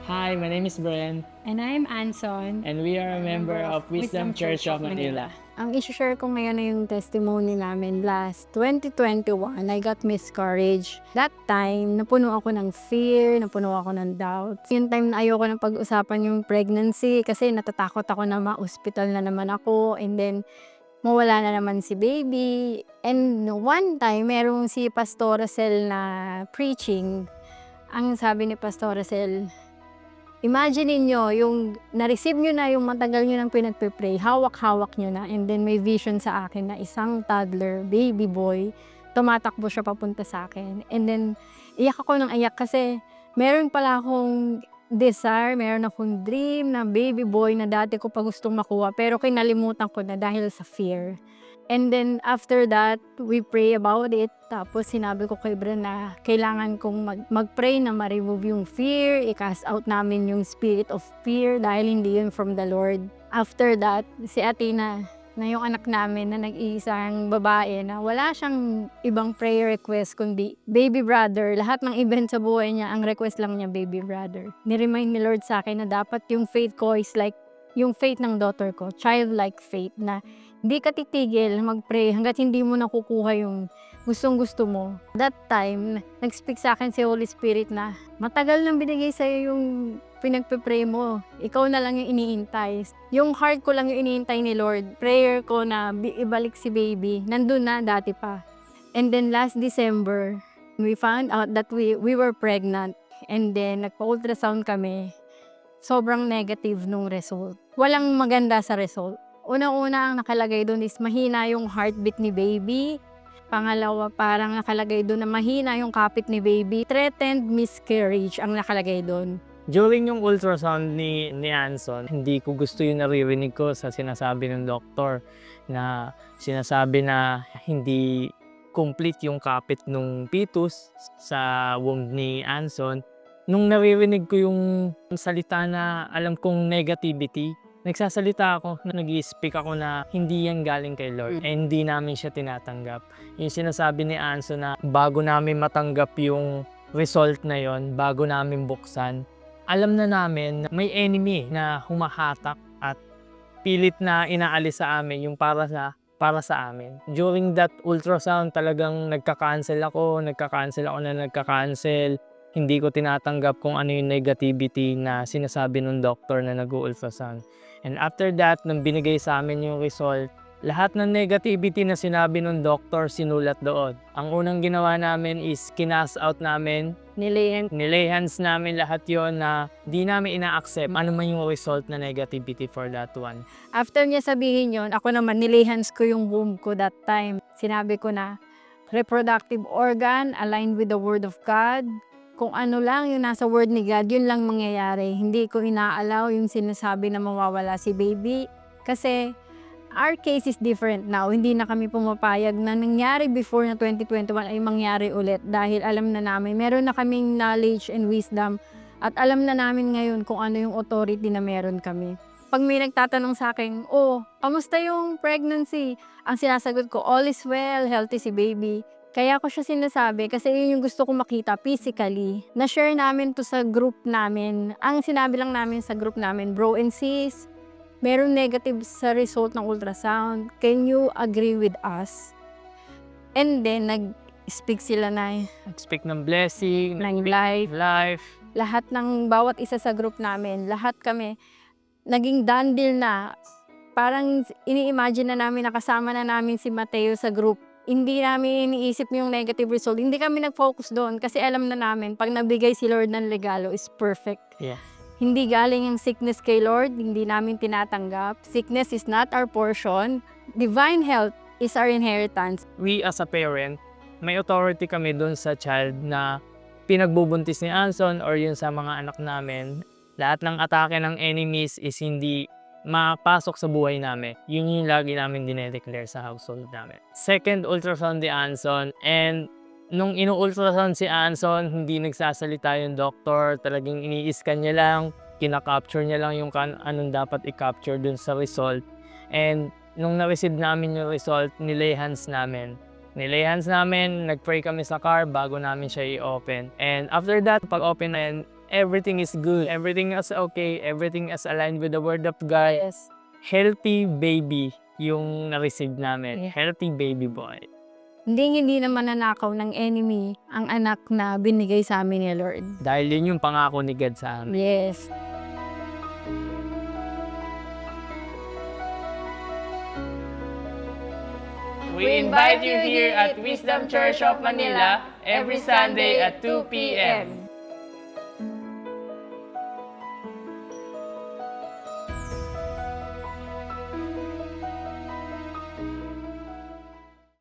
Hi, my name is Brian, And I'm Anson. and we are a member of Wisdom Church of Manila. Ang isi-share ko ngayon na yung testimony namin last 2021, I got miscarriage. That time, napuno ako ng fear, napuno ako ng doubt. Yung time na ayoko ng pag-usapan yung pregnancy kasi natatakot ako na ma-hospital na naman ako and then mawala na naman si baby. And one time, merong si Pastora Sel na preaching. Ang sabi ni Pastora Sel, imagine niyo yung na-receive niyo na yung matagal niyo nang pinagpe-pray, hawak-hawak niyo na, and then may vision sa akin na isang toddler, baby boy, tumatakbo siya papunta sa akin. And then, iyak ako ng iyak kasi meron pala akong desire, meron akong dream na baby boy na dati ko pa gustong makuha, pero kinalimutan ko na dahil sa fear. And then after that, we pray about it. Tapos sinabi ko kay Bren na kailangan kong mag-pray na ma-remove yung fear, i-cast out namin yung spirit of fear dahil hindi yun from the Lord. After that, si Athena, na yung anak namin na nag-iisang babae na wala siyang ibang prayer request kundi baby brother. Lahat ng event sa buhay niya, ang request lang niya baby brother. Ni-remind ni Lord sa akin na dapat yung faith ko is like yung faith ng daughter ko, childlike faith na hindi ka titigil mag-pray hanggat hindi mo nakukuha yung gustong-gusto mo. That time, nag-speak sa akin si Holy Spirit na matagal nang binigay sa'yo yung pinagpe-pray mo. Ikaw na lang yung iniintay. Yung heart ko lang yung iniintay ni Lord. Prayer ko na ibalik si baby. Nandun na dati pa. And then last December, we found out that we were pregnant. And then nagpa-ultrasound kami. Sobrang negative nung result. Walang maganda sa result. Unang-una ang nakalagay doon is mahina yung heartbeat ni baby. Pangalawa, parang nakalagay doon na mahina yung kapit ni baby. Threatened miscarriage ang nakalagay doon. During yung ultrasound ni Anson, hindi ko gusto yung naririnig ko sa sinasabi ng doktor na sinasabi na hindi complete yung kapit ng fetus sa womb ni Anson. Nung naririnig ko yung salita na alam kong negativity, nagsasalita ako, nag-i-speak ako na hindi yan galing kay Lord. And hindi namin siya tinatanggap. Yung sinasabi ni Anson na bago namin matanggap yung result na yon, bago namin buksan, alam na namin na may enemy na humahatak at pilit na inaalis sa amin yung para sa amin. During that ultrasound, talagang nagka-cancel ako na nagka-cancel. Hindi ko tinatanggap kung ano yung negativity na sinasabi ng doctor na nag-ultrasound. And after that, nung binigay sa amin yung result, lahat ng negativity na sinabi ng doctor sinulat doon. Ang unang ginawa namin is kinas out namin, nilay-hands namin lahat yon na di namin ina-accept ano man yung result na negativity for that one. After niya sabihin yon, ako naman nilihans ko yung womb ko that time. Sinabi ko na reproductive organ aligned with the word of God. Kung ano lang yung nasa word ni God, yun lang mangyayari. Hindi ko inaalaw yung sinasabi na mawawala si baby. Kasi our case is different now. Hindi na kami pumapayag na nangyari before na 2021 ay mangyari ulit. Dahil alam na namin, meron na kaming knowledge and wisdom. At alam na namin ngayon kung ano yung authority na meron kami. Pag may nagtatanong sa akin, kamusta yung pregnancy? Ang sinasagot ko, all is well, healthy si baby. Kaya ko siya sinasabi kasi yun yung gusto ko makita physically. Na-share namin to sa group namin. Ang sinabi lang namin sa group namin, bro and sis, meron negative sa result ng ultrasound. Can you agree with us? And then, nag-speak sila na Nag-speak ng blessing, ng life. Lahat ng bawat isa sa group namin, lahat kami, naging done deal na. Parang ini-imagine na namin, nakasama na namin si Mateo sa group. Hindi namin iniisip yung negative result. Hindi kami nag-focus doon kasi alam na namin pag nabigay si Lord ng regalo is perfect. Yeah. Hindi galing yung sickness kay Lord, hindi namin tinatanggap. Sickness is not our portion. Divine health is our inheritance. We as a parent, may authority kami dun sa child na pinagbubuntis ni Anson or yun sa mga anak namin. Lahat ng atake ng enemies is hindi mapasok sa buhay namin. Yun yung lagi namin dinedeclare sa household namin. Second ultrasound ni Anson, and nung inu-ultrasound si Anson, hindi nagsasalita yung doctor. Talagang ini-scan niya lang, kina-capture niya lang yung anong dapat i-capture dun sa result. And nung na-receive namin yung result, nilay hands namin. Nag-pray kami sa car bago namin siya i-open. And after that, pag-open na yan, everything is good. Everything is okay. Everything is aligned with the word of God. Yes. Healthy baby yung na-receive namin. Healthy baby boy. Hindi naman nanakaw ng enemy ang anak na binigay sa amin ni Lord. Dahil yun yung pangako ni God sa amin. Yes. We invite you here at Wisdom Church of Manila every Sunday at 2 p.m.